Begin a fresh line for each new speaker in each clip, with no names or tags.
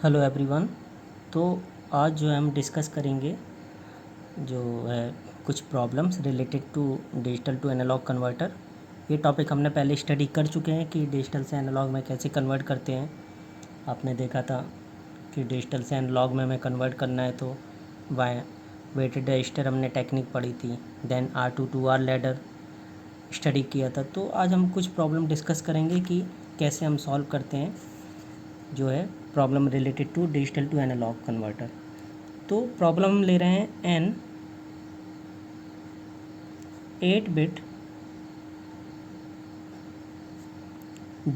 Hello everyone. तो आज जो है हम डिस्कस करेंगे जो है कुछ problems related to digital to analogue converter. ये टॉपिक हमने पहले स्टडी कर चुके हैं कि डिजिटल से एनालॉग में कैसे कन्वर्ट करते हैं। आपने देखा था कि डिजिटल से एनालॉग में हमें कन्वर्ट करना है तो वेटेड रजिस्टर हमने टेक्निक पढ़ी थी, then R2 to R ladder study किया था। तो आज हम कुछ प्रॉब्लम डिस्कस करेंगे कि कैसे हम सॉल्व करते हैं जो है problem related to digital to analogue converter. तो प्रॉब्लम हम ले रहे हैं an 8 bit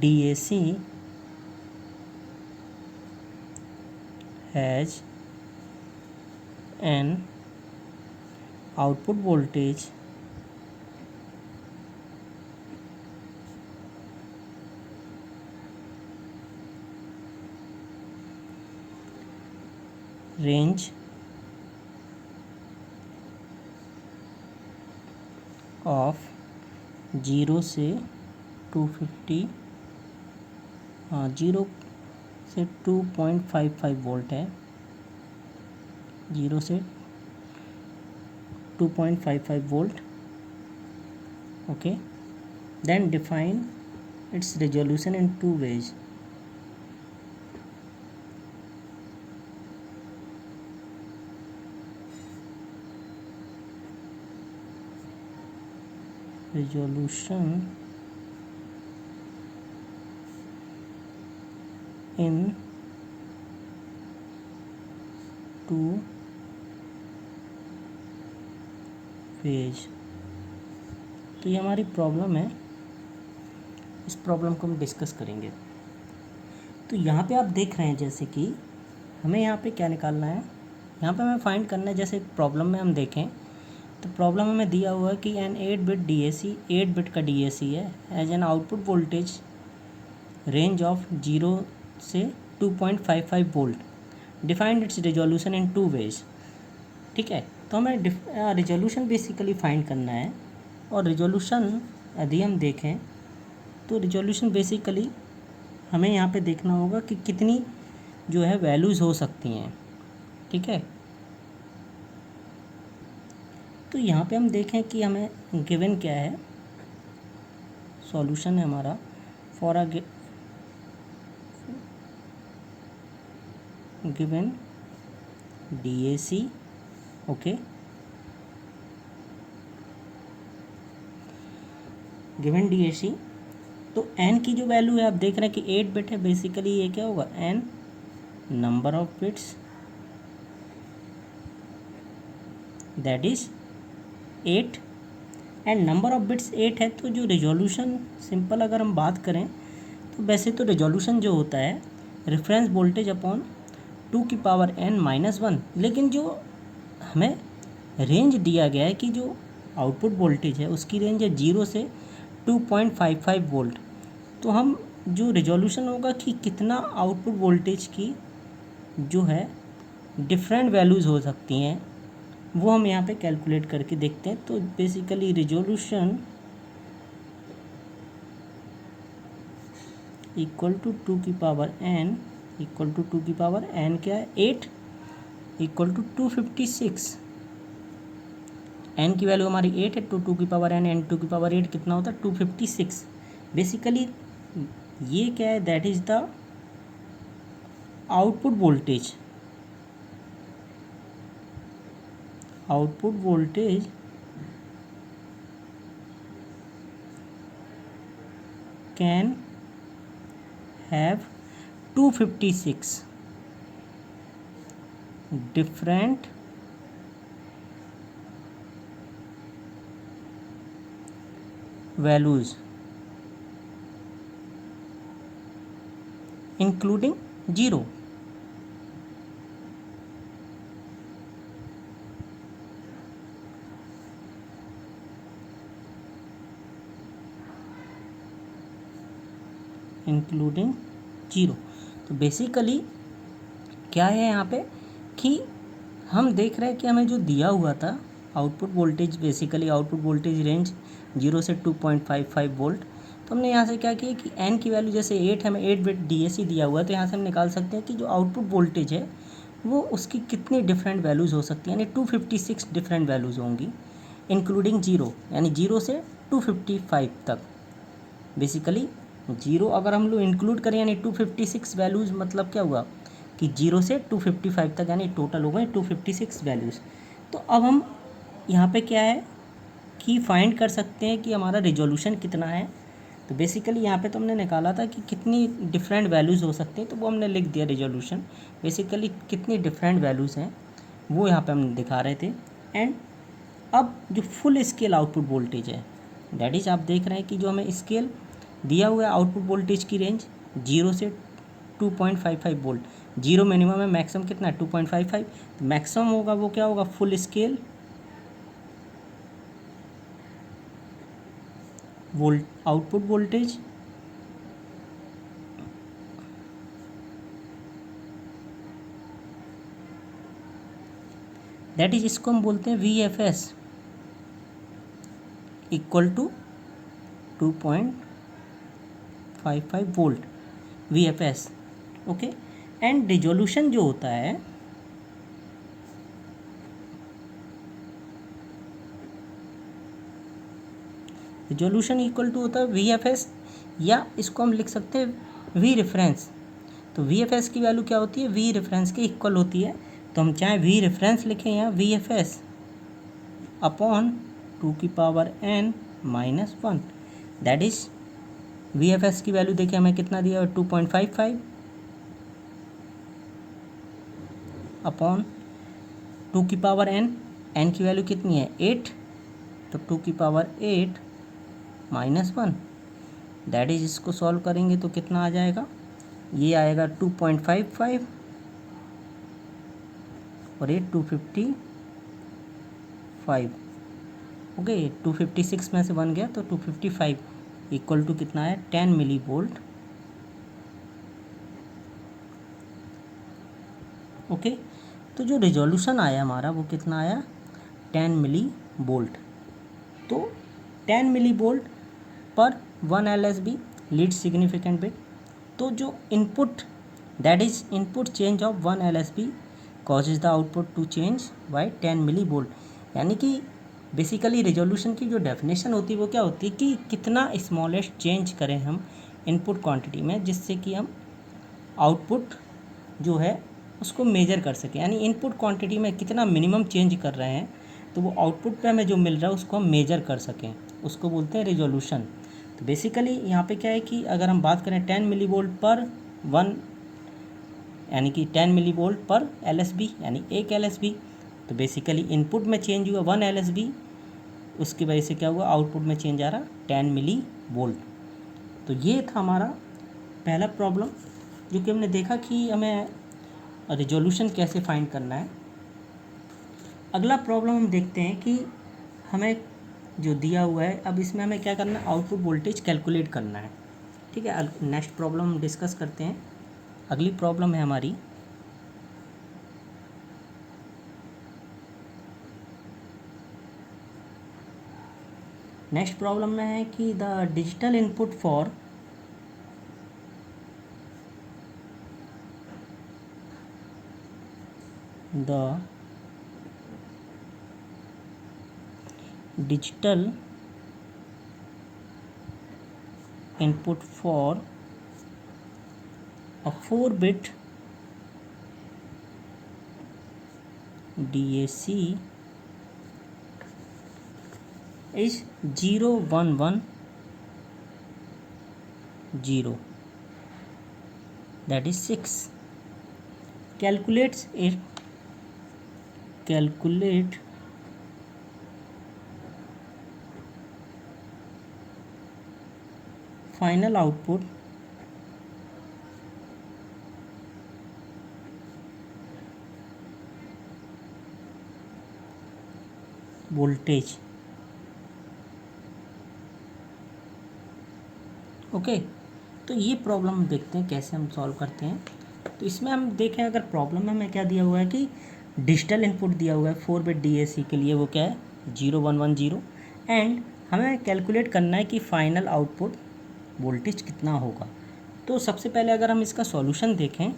DAC has an output voltage range of 0 से 250 0 से 2.55 वोल्ट है। 0 से 2.55 volt. Okay, then define its resolution in 2 ways। resolution in 2 ways। तो ये हमारी प्रॉब्लम है, इस प्रॉब्लम को हम डिस्कस करेंगे। तो यहाँ पे आप देख रहे हैं जैसे कि हमें यहाँ पे क्या निकालना है, यहाँ पे हमें फाइंड करना है। जैसे प्रॉब्लम में हम देखें तो प्रॉब्लम हमें दिया हुआ है कि एन 8 बिट DAC 8 बिट का DAC है as an output voltage range of 0 से 2.55 volt. Defined its resolution in 2 ways। ठीक है, तो हमें रेजोल्यूशन बेसिकली फाइंड करना है। और रेजोल्यूशन यदि हम देखें तो रेजोल्यूशन बेसिकली हमें यहाँ पे देखना होगा कि कितनी जो है वैल्यूज़ हो सकती हैं। ठीक है, तो यहाँ पे हम देखें कि हमें गिवन क्या है, सॉल्यूशन है हमारा for a given DAC। Okay, given DAC। तो n की जो वैल्यू है आप देख रहे हैं कि 8 बिट है। बेसिकली ये क्या होगा, n number of bits that is 8 and number of bits 8 है। तो जो रेजोल्यूशन सिंपल अगर हम बात करें तो वैसे तो रेजोल्यूशन जो होता है रेफरेंस वोल्टेज अपॉन 2n-1, लेकिन जो हमें रेंज दिया गया है कि जो आउटपुट वोल्टेज है उसकी रेंज है 0 से 2.55 वोल्ट। तो हम जो रेजोल्यूशन होगा कि कितना आउटपुट वोल्टेज की जो है डिफरेंट वैल्यूज़ हो सकती हैं वो हम यहाँ पे कैलकुलेट करके देखते हैं। तो basically resolution equal to 2n equal to 2n क्या है 8 इक्वल टू 256। n की वैल्यू हमारी 8 है तो 2n एंड 2 कितना होता है 256। बेसिकली ये क्या है, that is the output voltage. Output voltage can have 256 different values including 0। Including 0। तो बेसिकली क्या है यहाँ पे कि हम देख रहे हैं कि हमें जो दिया हुआ था output voltage, basically output voltage range 0 से 2.55 वोल्ट। तो हमने यहाँ से क्या किया कि एन की वैल्यू जैसे 8 हमें 8 बिट डीएसी दिया हुआ है, तो यहाँ से हम निकाल सकते हैं कि जो आउटपुट वोल्टेज है वो उसकी कितनी डिफरेंट वैल्यूज़ हो सकती हैं, यानी 256 डिफरेंट वैल्यूज़ होंगी इंक्लूडिंग जीरो, यानी 0 से 255 तक। बेसिकली 0 अगर हम लोग इंक्लूड करें यानी 256 वैल्यूज़, मतलब क्या हुआ कि 0 से 255 तक, यानी टोटल हो गए 256 वैल्यूज़। तो अब हम यहाँ पे क्या है कि फाइंड कर सकते हैं कि हमारा रिजोल्यूशन कितना है। तो बेसिकली यहाँ पे तो हमने निकाला था कि कितनी डिफरेंट वैल्यूज़ हो सकती हैं, तो वो हमने लिख दिया रिजोल्यूशन। बेसिकली कितनी डिफरेंट वैल्यूज़ हैं वो यहाँ पे हम दिखा रहे थे। एंड अब जो फुल स्केल आउटपुट वोल्टेज है, दैट इज़ आप देख रहे हैं कि जो हमें स्केल दिया हुआ है आउटपुट वोल्टेज की रेंज 0 से 2.55 वोल्ट, 0 मिनिमम है, मैक्सिमम कितना है 2.55, मैक्सिमम होगा वो क्या होगा full scale volt output voltage that is, इसको हम बोलते हैं VFS equal to 2.55 volt VFS। Okay, and resolution जो होता है रिजोल्यूशन इक्वल टू होता है VFS, या इसको हम लिख सकते हैं V रेफरेंस। तो VFS की वैल्यू क्या होती है, V रेफरेंस के इक्वल होती है। तो हम चाहे V रेफरेंस लिखें या VFS upon 2n-1, that is VFS की वैल्यू देखिए हमें कितना दिया है 2.55 अपॉन 2n, n की वैल्यू कितनी है 8, तो 2n-8 -1, दैट इज, इसको सॉल्व करेंगे तो कितना आ जाएगा, ये आएगा 2.55 और ये 255। ओके, 256 में से बन गया तो 255 इक्वल टू कितना है 10 मिली वोल्ट। ओके, तो जो रिजोल्यूशन आया हमारा वो कितना आया 10 मिली वोल्ट। तो 10 मिली वोल्ट पर 1 LSB लीड सिग्निफिकेंट बिट। तो जो input that is input change of 1 LSB causes the output to change by 10 millivolt, यानी कि बेसिकली रिजोल्यूशन की जो डेफिनेशन होती है वो क्या होती है कि कितना स्मॉलेस्ट चेंज करें हम इनपुट क्वांटिटी में, जिससे कि हम आउटपुट जो है उसको मेजर कर सकें, यानी इनपुट क्वांटिटी में कितना मिनिमम चेंज कर रहे हैं तो वो आउटपुट पे हमें जो मिल रहा है उसको हम मेजर कर सकें, उसको बोलते हैं रिजोल्यूशन। तो बेसिकली यहाँ पे क्या है कि अगर हम बात करें 10 मिली वोल्ट पर 1, यानी कि 10 मिली वोल्ट पर LSB यानी 1 LSB, तो बेसिकली इनपुट में चेंज हुआ 1 LSB, उसकी वजह से क्या हुआ आउटपुट में चेंज आ रहा 10 मिली वोल्ट। तो ये था हमारा पहला प्रॉब्लम, जो कि हमने देखा कि हमें रिजोल्यूशन कैसे फाइंड करना है। अगला प्रॉब्लम हम देखते हैं कि हमें जो दिया हुआ है, अब इसमें हमें क्या करना है आउटपुट वोल्टेज कैलकुलेट करना है। ठीक है, नेक्स्ट प्रॉब्लम हम डिस्कस करते हैं। अगली प्रॉब्लम है हमारी नेक्स्ट प्रॉब्लम में है कि the digital input for the digital input for a 4-bit DAC is 0110, that is 6. Calculate final output voltage। Okay, तो ये प्रॉब्लम देखते हैं कैसे हम सॉल्व करते हैं। तो इसमें हम देखें, अगर प्रॉब्लम में हमें क्या दिया हुआ है कि डिजिटल इनपुट दिया हुआ है 4-बिट DAC के लिए, वो क्या है 0110, एंड हमें कैलकुलेट करना है कि फाइनल आउटपुट वोल्टेज कितना होगा। तो सबसे पहले अगर हम इसका सॉल्यूशन देखें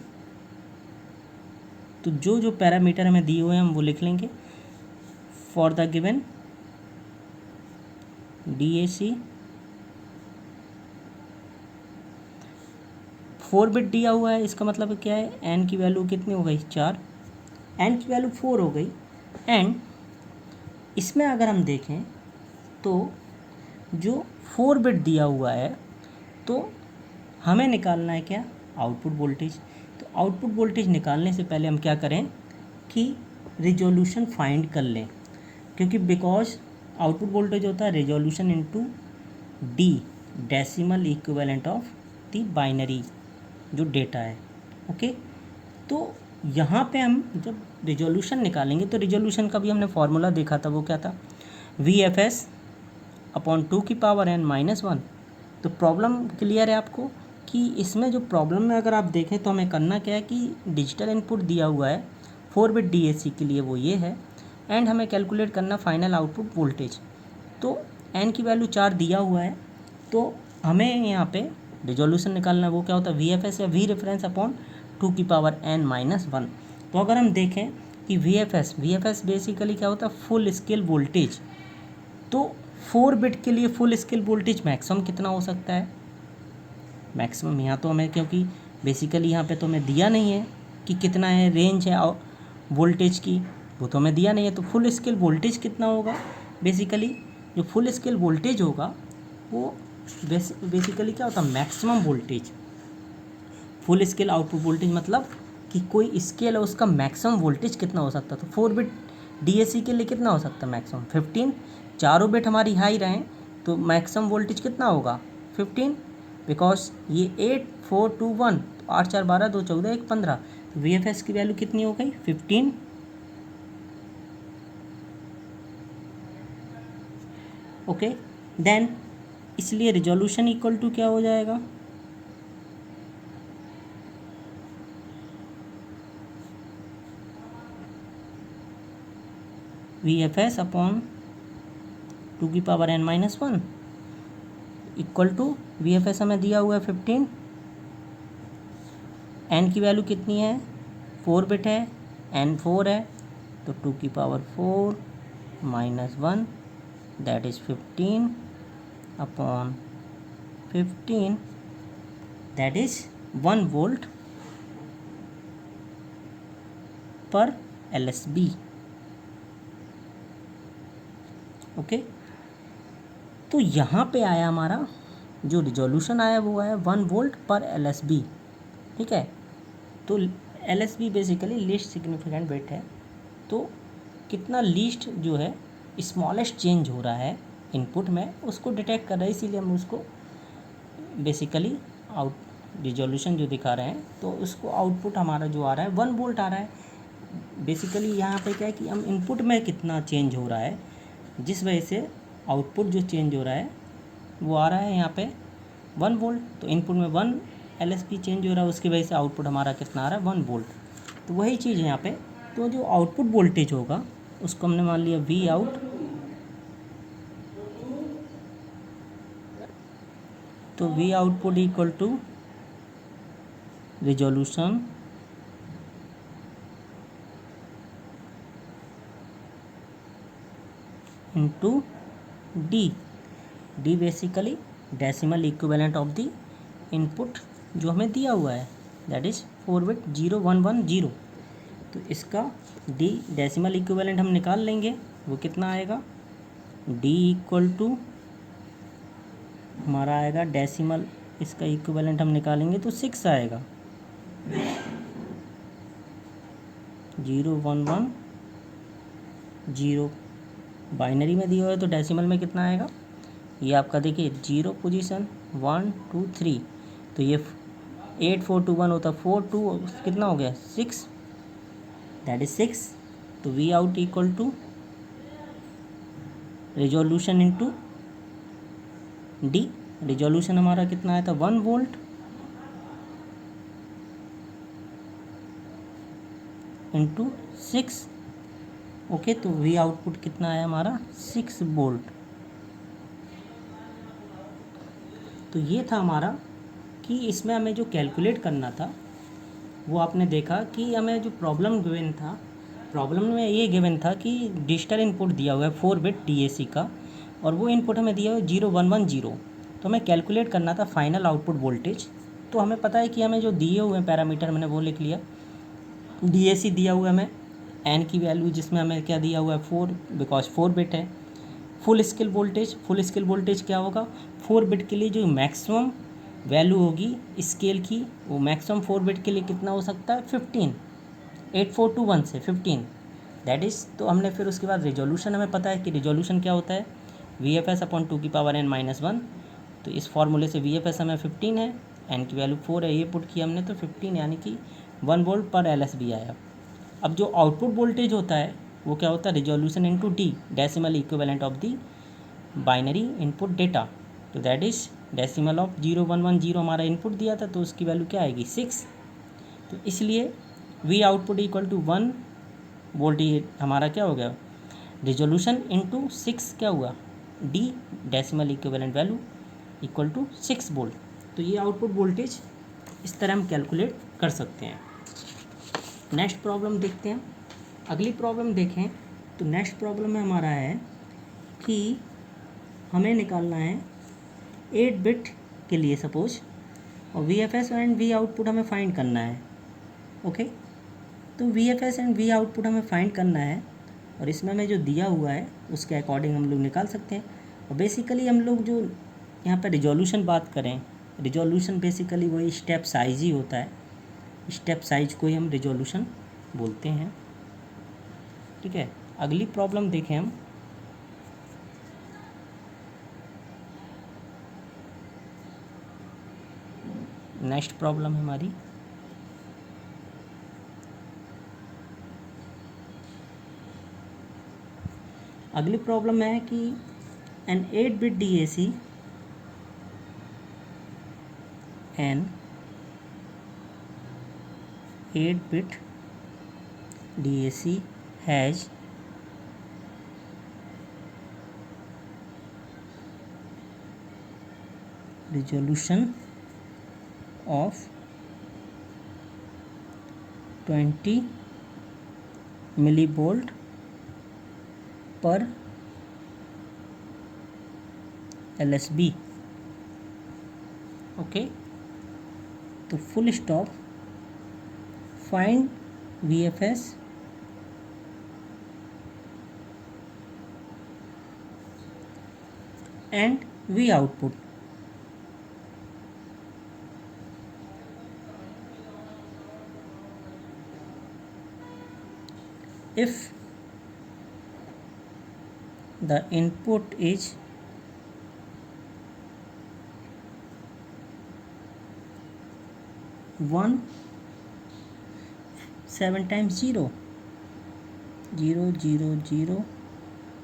तो जो जो पैरामीटर हमें दिए हुए हैं हम वो लिख लेंगे। For the given DAC 4 bit दिया हुआ है, इसका मतलब क्या है, n की वैल्यू कितनी हो गई 4, n की वैल्यू 4 हो गई। एंड इसमें अगर हम देखें तो जो 4 बिट दिया हुआ है तो हमें निकालना है क्या, आउटपुट वोल्टेज। तो आउटपुट वोल्टेज निकालने से पहले हम क्या करें कि रिजोल्यूशन फाइंड कर लें, क्योंकि बिकॉज आउटपुट वोल्टेज होता है resolution into D, decimal equivalent of the binary जो डेटा है। ओके, तो यहाँ पे हम जब रिजोल्यूशन निकालेंगे तो रिजोल्यूशन का भी हमने फार्मूला देखा था, वो क्या था, VFS अपॉन 2 की पावर n-1। तो प्रॉब्लम क्लियर है आपको कि इसमें जो प्रॉब्लम में अगर आप देखें तो हमें करना क्या है कि डिजिटल इनपुट दिया हुआ है 4 बिट DAC के लिए, वो ये है। एंड हमें कैलकुलेट करना फाइनल आउटपुट वोल्टेज। तो n की वैल्यू 4 दिया हुआ है, तो हमें यहाँ पे रिजोल्यूशन निकालना है, वो क्या होता है VFS या V रेफरेंस अपॉन 2 की पावर n-1। तो अगर हम देखें कि VFS बेसिकली क्या होता है, फुल स्केल वोल्टेज। तो 4 बिट के लिए फुल स्केल वोल्टेज मैक्सिमम कितना हो सकता है, मैक्सिमम यहाँ तो हमें, क्योंकि बेसिकली यहाँ पे तो हमें दिया नहीं है कि कितना है रेंज है वोल्टेज की, वो तो हमें दिया नहीं है। तो फुल स्केल वोल्टेज कितना होगा, बेसिकली जो फुल स्केल वोल्टेज होगा वो बेसिकली क्या होता है, maximum voltage. Full scale output voltage मतलब कि कोई स्केल है उसका मैक्सिमम वोल्टेज कितना हो सकता है। तो 4 बिट DAC के लिए कितना हो सकता है मैक्सिमम 15, चारों बिट हमारी हाई रहें तो मैक्सिमम वोल्टेज कितना होगा 15, बिकॉज ये 8 4 2 1, तो 8 4 12 2 14 1 15। तो VFS की वैल्यू कितनी हो गई 15। ओके, देन इसलिए रिजोल्यूशन इक्वल टू क्या हो जाएगा, VFS अपॉन 2 की power n-1 equal to VFS हमें दिया हुआ है 15, n की वैल्यू कितनी है 4 बिट है, n 4 है, तो 2 की power 4 -1 that is 15 upon 15 that is 1 volt पर LSB। ओके, तो यहाँ पे आया हमारा जो रिजोल्यूशन आया वो आया 1 वोल्ट पर LSB। ठीक है, तो LSB basically least significant bit है। तो कितना लीस्ट जो है स्मॉलेस्ट चेंज हो रहा है इनपुट में उसको डिटेक्ट कर रहा है, इसीलिए हम उसको बेसिकली आउट रिजोल्यूशन जो दिखा रहे हैं तो उसको आउटपुट हमारा जो आ रहा है 1 वोल्ट आ रहा है। बेसिकली यहाँ पे क्या है कि हम इनपुट में कितना चेंज हो रहा है जिस वजह से आउटपुट जो चेंज हो रहा है वो आ रहा है यहाँ पे 1 वोल्ट। तो इनपुट में 1 LSB चेंज हो रहा है, उसकी वजह से आउटपुट हमारा कितना आ रहा है 1 वोल्ट। तो वही चीज़ है यहाँ पे। तो जो आउटपुट वोल्टेज होगा उसको हमने मान लिया V आउट। तो V output equal to resolution into D basically decimal equivalent of the input जो हमें दिया हुआ है दैट इज़ 4 बिट 0 1 1 0। तो इसका D डेसिमल इक्विवेलेंट हम निकाल लेंगे, वो कितना आएगा D इक्वल टू हमारा आएगा डेसिमल, इसका इक्विवेलेंट हम निकालेंगे तो 6 आएगा। 0 1 1 0 बाइनरी में दिया हुआ है तो डेसिमल में कितना आएगा, ये आपका देखिए 0 पोजीशन 1 2 3, तो ये 8 4 2 1 होता है 4 2 कितना हो गया 6 दैट इज 6। तो V out equal to resolution into D, resolution हमारा कितना आया था 1 वोल्ट इंटू 6। ओके, तो V आउटपुट कितना आया हमारा 6 वोल्ट। तो ये था हमारा कि इसमें हमें जो कैलकुलेट करना था वो आपने देखा कि हमें जो प्रॉब्लम गिवन था, प्रॉब्लम में ये गिवन था कि डिजिटल इनपुट दिया हुआ है 4 बिट DAC का, और वो इनपुट हमें दिया हुआ है 0110। तो हमें कैलकुलेट करना था फाइनल आउटपुट वोल्टेज। तो हमें पता है कि हमें जो दिए हुए हैं पैरामीटर मैंने वो लिख लिया। DAC दिया हुआ है हमें एन की वैल्यू, जिसमें हमें क्या दिया हुआ है 4, बिकॉज 4 बिट है। फुल स्केल वोल्टेज क्या होगा, 4 बिट के लिए जो मैक्सिमम वैल्यू होगी स्केल की, वो मैक्सिमम 4 बिट के लिए कितना हो सकता है 15, 8421 से 15 दैट इज़। तो हमने फिर उसके बाद रिजोल्यूशन, हमें पता है कि रिजोल्यूशन क्या होता है VFS/2n-1। तो इस फॉर्मूले से VFS हमें 15 है, n की वैल्यू 4 है, ये पुट किया हमने तो 15 यानी कि 1 वोल्ट पर LSB आया। अब जो आउटपुट वोल्टेज होता है वो क्या होता है, resolution into D, decimal equivalent of the binary input data. तो दैट इज़ डेसिमल ऑफ 0110 हमारा इनपुट दिया था, तो उसकी वैल्यू क्या आएगी 6। तो इसलिए V output equal to 1 volt, ये हमारा क्या हो गया, रिजोल्यूशन इंटू 6 क्या हुआ D, decimal equivalent value equal to 6 volt. तो ये आउटपुट वोल्टेज इस तरह हम कैलकुलेट कर सकते हैं। नेक्स्ट प्रॉब्लम देखते हैं। अगली प्रॉब्लम देखें तो नेक्स्ट प्रॉब्लम में हमारा है कि हमें निकालना है 8 बिट के लिए सपोज, और VFS एंड V आउटपुट हमें फाइंड करना है। ओके, तो VFS एंड V आउटपुट हमें फाइंड करना है, और इसमें हमें जो दिया हुआ है उसके अकॉर्डिंग हम लोग निकाल सकते हैं। और बेसिकली हम लोग जो यहाँ पर रिजोल्यूशन बात करें, रिजोल्यूशन बेसिकली वही स्टेप साइज ही होता है, स्टेप साइज को ही हम रिजोल्यूशन बोलते हैं। ठीक है, अगली प्रॉब्लम देखें हम। नेक्स्ट प्रॉब्लम है हमारी अगली प्रॉब्लम है कि an 8 bit DAC an 8 bit DAC हैज resolution of 20 millivolt per LSB। Okay, तो full stop, find VFS and V output. If the input is 1 7 times 0 0 0 0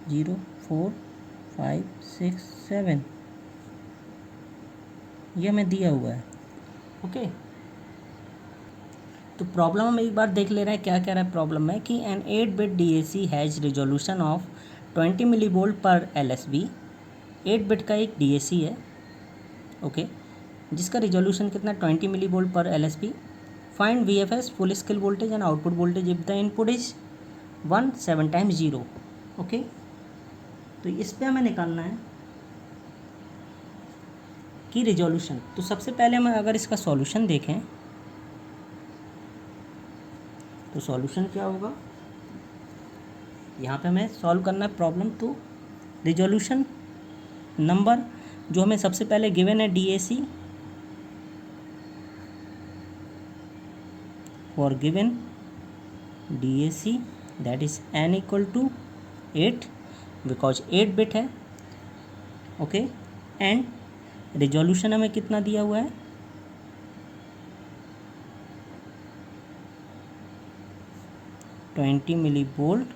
0 4 5 6 7, ये हमें दिया हुआ है। ओके, तो प्रॉब्लम हम एक बार देख ले रहे हैं क्या कह रहा है प्रॉब्लम में कि an 8 bit DAC has resolution of 20 millivolt per LSB। 8 bit का एक DAC है, ओके, जिसका रिजोल्यूशन कितना 20 millivolt per LSB। Find VFS full scale voltage and output voltage if the input is 1 7 times 0। Okay, तो इस पर हमें निकालना है कि रिजोल्यूशन। तो सबसे पहले हम अगर इसका सॉल्यूशन देखें तो सॉल्यूशन क्या होगा, यहाँ पे हमें सॉल्व करना है प्रॉब्लम। तो रिजोल्यूशन नंबर जो हमें सबसे पहले गिवन है DAC for given DAC that is n equal to 8 because 8 bit है। ओके, एंड रिजोल्यूशन हमें कितना दिया हुआ है 20 मिलीवोल्ट।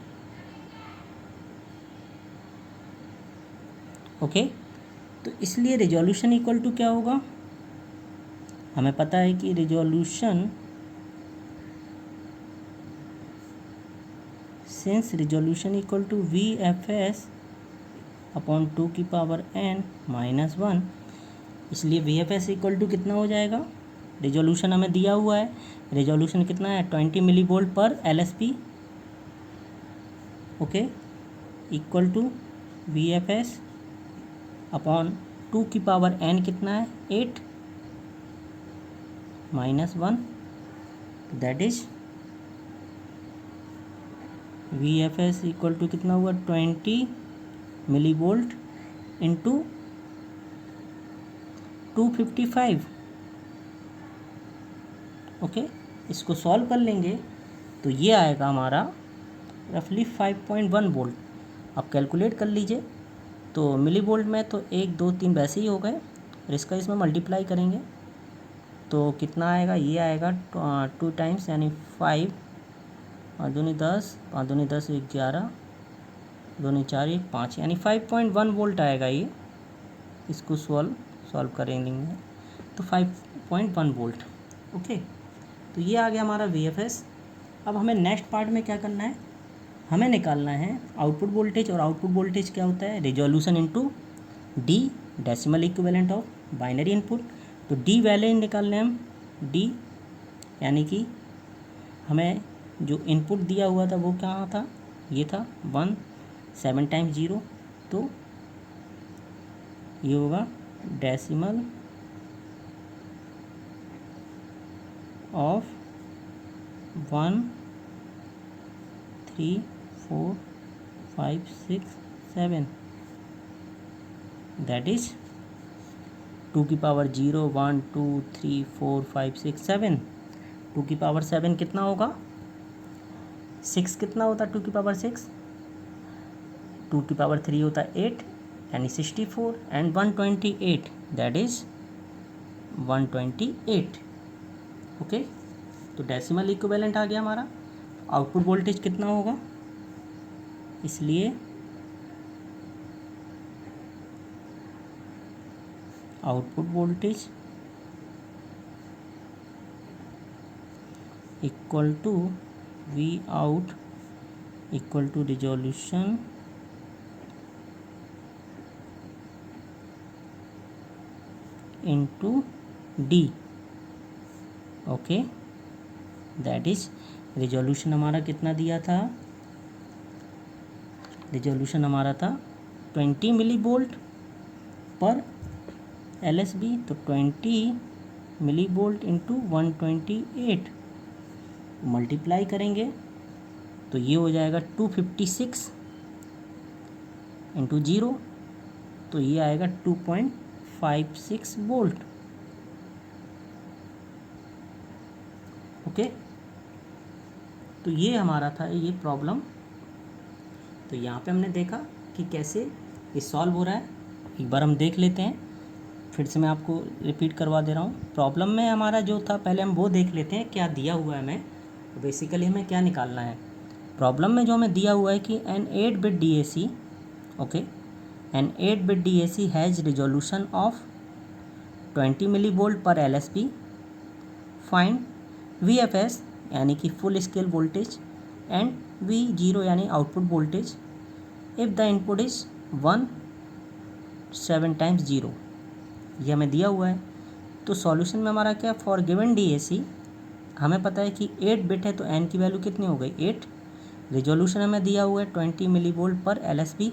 ओके, तो इसलिए रिजोल्यूशन इक्वल टू क्या होगा, हमें पता है कि resolution, since resolution equal to VFS upon 2 की पावर n-1, इसलिए V F S equal to कितना हो जाएगा, रेजोल्यूशन हमें दिया हुआ है, रेजोल्यूशन कितना है 20 millivolt per L S B, okay, equal to V F S upon 2 की पावर n कितना है 8 minus 1, that is V F S equal to कितना हुआ 20 मिली वोल्ट इंटू 255, ओके। इसको सॉल्व कर लेंगे तो ये आएगा हमारा रफली 5.1 वोल्ट। आप कैलकुलेट कर लीजिए, तो मिली वोल्ट में तो 1 2 3 वैसे ही हो गए, और इसका इसमें मल्टीप्लाई करेंगे तो कितना आएगा, ये आएगा 2 टाइम्स यानी 5, 5 दूनी 10, 5 दूनी 10 11, 2 नहीं 4 1 5 यानी 5.1 वोल्ट आएगा ये। इसको सॉल्व करेंगे तो 5.1 वोल्ट, ओके। तो ये आ गया हमारा वी एफ एस। अब हमें नेक्स्ट पार्ट में क्या करना है, हमें निकालना है आउटपुट वोल्टेज, और आउटपुट वोल्टेज क्या होता है, resolution into D, decimal equivalent of binary input. तो डी वैल्यू निकालने हम डी, यानी कि हमें जो इनपुट दिया हुआ था वो क्या था, ये था 1 7 टाइम्स 0, तो ये होगा डेसिमल ऑफ 1 3 4 5 6 7, दैट इज 2 की पावर 0 1 2 3 4 5 6 7, 2 की पावर 7 कितना होगा, 6 कितना होता है 2 की पावर 6, 2 की पावर 3 होता है 8 यानी 64, एंड 128 दैट इज 128, ओके। तो डेसिमल इक्विवेलेंट आ गया हमारा। आउटपुट वोल्टेज कितना होगा, इसलिए output voltage equal to V out equal to resolution into D, okay. That is resolution हमारा कितना दिया था, रिजोल्यूशन हमारा था 20 millivolt per L S B, तो 20 मिली वोल्ट इंटू 128 मल्टीप्लाई करेंगे तो ये हो जाएगा 256 इंटू 0, तो ये आएगा 2.56 वोल्ट, ओके। तो ये हमारा था ये प्रॉब्लम। तो यहाँ पे हमने देखा कि कैसे ये सॉल्व हो रहा है, एक बार हम देख लेते हैं, फिर से मैं आपको रिपीट करवा दे रहा हूँ। प्रॉब्लम में हमारा जो था, पहले हम वो देख लेते हैं क्या दिया हुआ है हमें, बेसिकली हमें क्या निकालना है। प्रॉब्लम में जो हमें दिया हुआ है कि an 8 bit D A C, okay, an 8 bit D A C has resolution of 20 millivolt per L S P, find V F S यानी कि full scale voltage, and V zero यानी output voltage if the input is 1 7 times 0, ये हमें दिया हुआ है। तो solution में हमारा क्या, फॉर गिवन डी ए सी हमें पता है कि 8 बिट है तो n की वैल्यू कितनी हो गई 8, रिजोल्यूशन हमें दिया हुआ है 20 millivolt per L S P.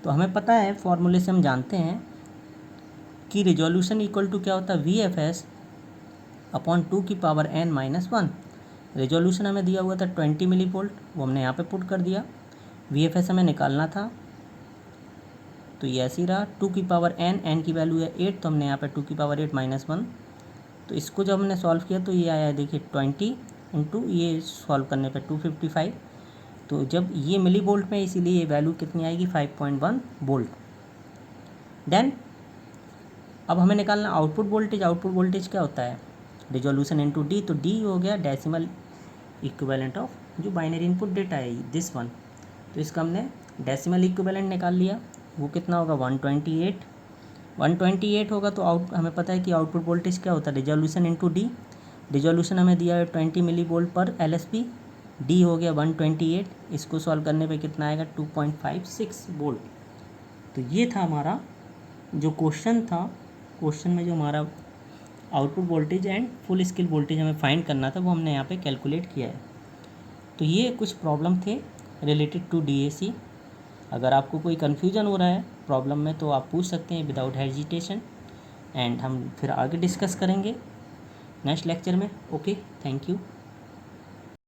तो हमें पता है फॉर्मूले से हम जानते हैं कि रिजोल्यूशन इक्वल टू क्या होता है वी एफ एस अपॉन 2 की पावर n माइनस 1। रिजोल्यूशन हमें दिया हुआ था 20 मिली वोल्ट, वो हमने यहाँ पे पुट कर दिया। वी एफ एस हमें निकालना था, तो ये ऐसे ही रहा 2 की पावर n की वैल्यू है 8, तो हमने यहाँ पे 2 की पावर 8 माइनस 1। तो इसको जब हमने सॉल्व किया तो ये आया देखिए 20 इंटू ये सॉल्व करने पे 255। तो जब ये मिली वोल्ट में, इसीलिए ये वैल्यू कितनी आएगी 5.1 वोल्ट। देन अब हमें निकालना आउटपुट वोल्टेज। आउटपुट वोल्टेज क्या होता है, रिजोल्यूशन इनटू डी, तो डी हो गया डेसिमल इक्विवेलेंट ऑफ जो बाइनरी इनपुट डेटा है दिस वन। तो इसका हमने डेसिमल इक्विवेलेंट निकाल लिया, वो कितना होगा 128 होगा। तो हमें पता है कि आउटपुट वोल्टेज क्या होता है रिजोल्यूशन इनटू डी। रिजोल्यूशन हमें दिया है 20 millivolt per L S P, D हो गया 128, इसको सॉल्व करने पे कितना आएगा 2.56 वोल्ट। तो ये था हमारा जो क्वेश्चन था क्वेश्चन में जो हमारा output voltage and full scale voltage हमें फाइंड करना था वो हमने यहाँ पे कैलकुलेट किया है। तो ये कुछ प्रॉब्लम थे रिलेटेड टू डीएसी। अगर आपको कोई कन्फ्यूज़न हो रहा है प्रॉब्लम में तो आप पूछ सकते हैं विदाउट हेजिटेशन, एंड हम फिर आगे डिस्कस करेंगे नेक्स्ट लेक्चर में। Okay, thank you.